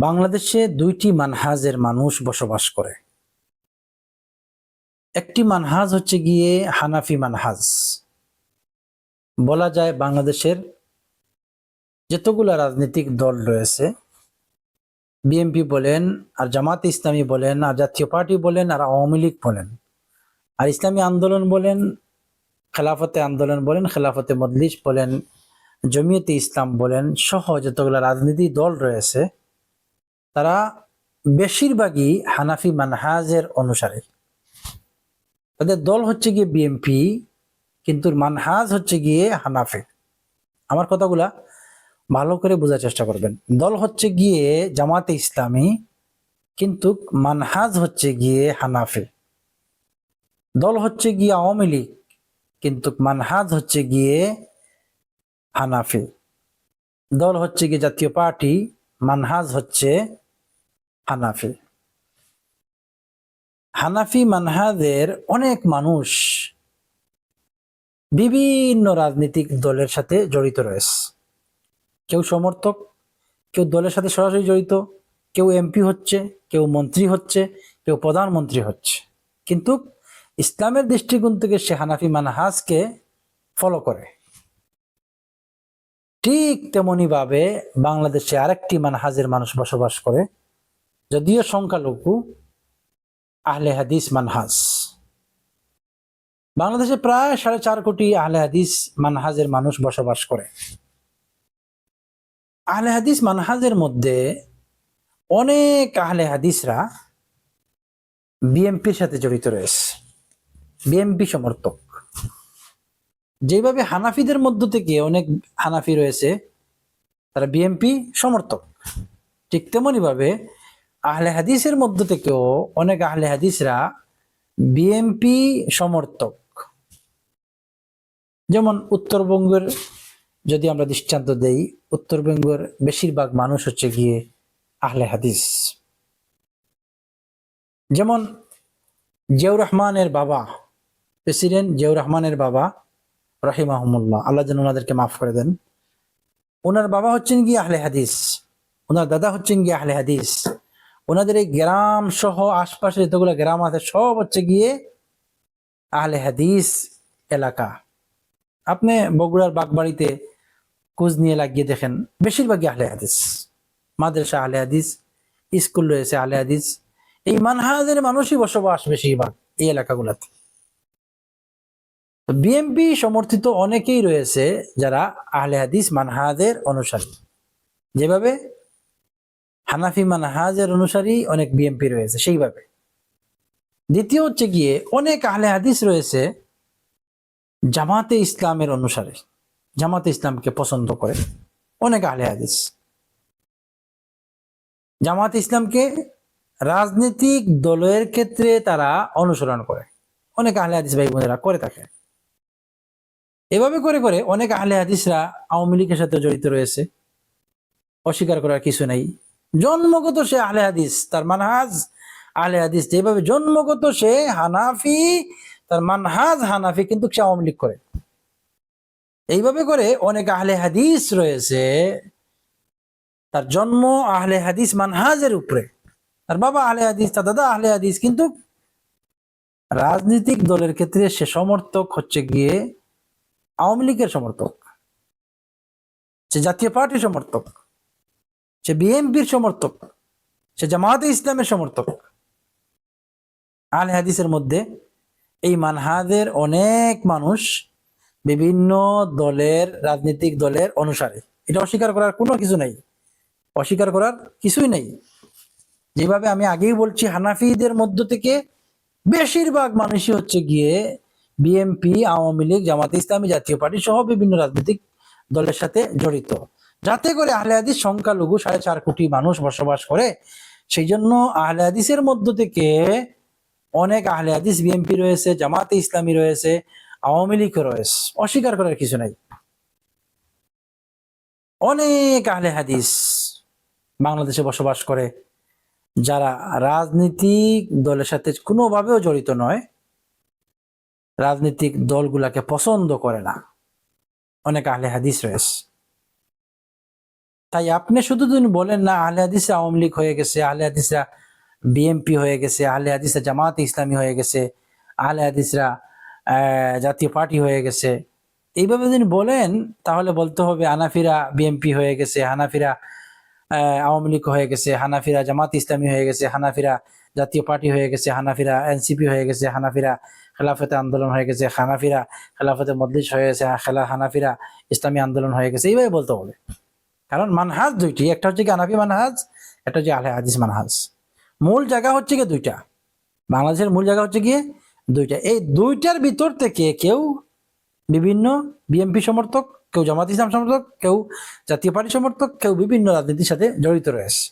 বাংলাদেশে দুইটি মানহাজের মানুষ বসবাস করে। একটি মানহাজ হচ্ছে গিয়ে হানাফি মানহাজ। বলা যায় বাংলাদেশের যতগুলা রাজনৈতিক দল রয়েছে, বিএনপি বলেন আর জামাতে ইসলামী বলেন আর জাতীয় পার্টি বলেন আর আওয়ামী লীগ বলেন আর ইসলামী আন্দোলন বলেন, খেলাফতে আন্দোলন বলেন, খেলাফতে মজলিস বলেন, জমিয়তে ইসলাম বলেন সহ যতগুলা রাজনীতি দল রয়েছে তারা বেশিরভাগই হানাফি মানহাজের অনুসারী। তাদের দল হচ্ছে গিয়ে বিএনপি, কিন্তু মানহাজ হচ্ছে গিয়ে হানাফি। আমার কথাগুলা ভালো করে বোঝার চেষ্টা করবেন। দল হচ্ছে গিয়ে জামাতে ইসলামী, কিন্তু মানহাজ হচ্ছে গিয়ে হানাফি। দল হচ্ছে গিয়ে আওয়ামী লীগ, কিন্তু মানহাজ হচ্ছে গিয়ে হানাফি। দল হচ্ছে গিয়ে জাতীয় পার্টি, মানহাজ হচ্ছে হানাফি। হানাফি মানহাজের অনেক মানুষ বিভিন্ন রাজনৈতিক দলের সাথে জড়িত রয়েছে। কেউ সমর্থক, কেউ দলের সাথে সরাসরি জড়িত, কেউ এমপি হচ্ছে, কেউ মন্ত্রী হচ্ছে, কেউ প্রধানমন্ত্রী হচ্ছে, কিন্তু ইসলামের দৃষ্টিকোণ থেকে সে হানাফি মানহাজকে ফলো করে। ঠিক তেমনি ভাবে বাংলাদেশে আরেকটি মানহাজের মানুষ বসবাস করে, যদিও সংখ্যালঘু, আহলে হাদিস মানহাজ। বাংলাদেশে প্রায় 4.5 কোটি আহলে হাদিস মানহাজের মানুষ বসবাস করে। আহলে হাদিস মানহাজের মধ্যে অনেক আহলে হাদিসরা বিএনপির সাথে জড়িত রয়েছে, বিএনপি সমর্থক। যেভাবে হানাফিদের মধ্য থেকে অনেক হানাফি রয়েছে তারা বিএনপি সমর্থক, ঠিক তেমনি ভাবে আহলে হাদিসের মধ্য থেকেও অনেক আহলে হাদিসরা বিএনপি সমর্থক। যেমন উত্তরবঙ্গের যদি আমরা দৃষ্টান্ত দেই, উত্তরবঙ্গের বেশিরভাগ মানুষ হচ্ছে গিয়ে আহলে হাদিস। যেমন জিয়াউর রহমানের বাবা, প্রেসিডেন্ট জিয়াউর রহমানের বাবা রাহিমাহুমুল্লাহ, আল্লাহ যেন ওনাদেরকে মাফ করে দেন, ওনার বাবা হচ্ছেন গিয়ে আহলে হাদিস, ওনার দাদা হচ্ছেন গিয়ে আহলে হাদিস। ওনাদের এই গ্রাম সহ আশপাশে যতগুলো গ্রাম আছে সব হচ্ছে গিয়ে আহলে হাদিস এলাকা। আপনি বগুড়ার বাগবাড়িতে খোঁজ নিয়ে লাগিয়ে দেখেন, বেশিরভাগই আহলে হাদিস। মাদ্রাসা আহলে হাদিস, স্কুল রয়েছে আহলে হাদিস। এই মানহাজের মানুষই বসবাস বেশিরভাগ এই এলাকাগুলোতে। বিএনপি সমর্থিত অনেকেই রয়েছে যারা আহলে হাদিস মানহাজের অনুসারী। যেভাবে হানাফি মানহাজের অনুসারী অনেক বিএনপি রয়েছে, সেইভাবে দ্বিতীয় হচ্ছে গিয়ে অনেক আহলে হাদিস রয়েছে জামাতে ইসলামের অনুসারী, জামাতে ইসলামকে পছন্দ করে অনেক আহলে হাদিস। জামাতে ইসলামকে রাজনৈতিক দলের ক্ষেত্রে তারা অনুসরণ করে, অনেক আহলে হাদিস ভাই বোনেরা করে থাকে। এভাবে করে করে অনেক আহলে হাদিসরা আওয়ামী লীগের সাথে জড়িত রয়েছে, অস্বীকার করার কিছু নাই। জন্মগত সে আহলে হাদিস, তার মানহাজ আহলে হাদিস। যেভাবে জন্মগত সে হানাফি, তার মানহাজ হানাফি, কিন্তু সে আওয়ামী লীগ করে। এইভাবে করে অনেক আহলে হাদিস রয়েছে, তার জন্ম আহলে হাদিস মানহাজের উপরে, তার বাবা আহলে হাদিস, তার দাদা আহলে হাদিস, কিন্তু রাজনৈতিক দলের ক্ষেত্রে সে সমর্থক হচ্ছে গিয়ে আওয়ামী লীগের সমর্থক, সে জাতীয় পার্টির সমর্থক, সে বিএনপির সমর্থক, সে জামাতে ইসলামের সমর্থক। আহলে হাদিসের মধ্যে এই মানহাজের অনেক মানুষ বিভিন্ন দলের, রাজনৈতিক দলের অনুসারী। এটা অস্বীকার করার কোনো কিছু নেই, অস্বীকার করার কিছুই নেই। যেভাবে আমি আগেই বলছি, হানাফিদের মধ্য থেকে বেশিরভাগ মানুষই হচ্ছে গিয়ে বিএনপি, আওয়ামী লীগ, জামাতে ইসলামী, জাতীয় পার্টি সহ বিভিন্ন রাজনৈতিক দলের সাথে জড়িত। যাতে করে আহলে হাদিস সংখ্যালঘু 4.5 কোটি মানুষ বসবাস করে, সেই জন্য আহলে হাদিসের মধ্য থেকে অনেক আহলে হাদিস বিএনপি রয়েছে, জামাতে ইসলামী রয়েছে, আওয়ামী লীগ রয়েছে, অস্বীকার করার কিছু নাই। অনেক আহলে হাদিস বাংলাদেশে বসবাস করে যারা রাজনৈতিক দলের সাথে কোনোভাবেও জড়িত নয়, রাজনৈতিক দলগুলাকে পছন্দ করে না, অনেক আহলে হাদিস রয়েছে। তাই আপনি শুধু যদি বলেন না আহলে হাদিসরা আওয়ামী লীগ হয়ে গেছে, আহলে হাদিসরা বিএনপি হয়ে গেছে, আহলে হাদিসরা জামাত ইসলামী হয়ে গেছে, আহলে হাদিসরা জাতীয় পার্টি হয়ে গেছে, এইভাবে যদি বলেন তাহলে বলতে হবে হানাফিরা বিএনপি হয়ে গেছে, হানাফিরা আওয়ামী লীগ হয়ে গেছে, হানাফিরা জামাত ইসলামী হয়ে গেছে, হানাফিরা জাতীয় পার্টি হয়ে গেছে, হানাফিরা এনসিপি হয়ে গেছে, হানাফিরা খেলাফতে আন্দোলন হয়ে গেছে, হানাফিরা খেলাফতে মজলিস হয়ে গেছে, হানাফিরা ইসলামী আন্দোলন হয়ে গেছে, এইভাবে বলতে হবে। কারণ মানহাজ দুইটি, একটা হচ্ছে কি হানাফি মানহাজ, একটা হচ্ছে আহলে হাদিস মানহাজ। মূল জায়গা হচ্ছে কি দুইটা, বাংলাদেশের মূল জায়গা হচ্ছে কি দুইটা। এই দুইটার ভিতর থেকে কেউ বিভিন্ন বিএনপি সমর্থক, কেউ জামাত ইসলাম সমর্থক, কেউ জাতীয় পার্টি সমর্থক, কেউ বিভিন্ন রাজনীতির সাথে জড়িত রয়েছে।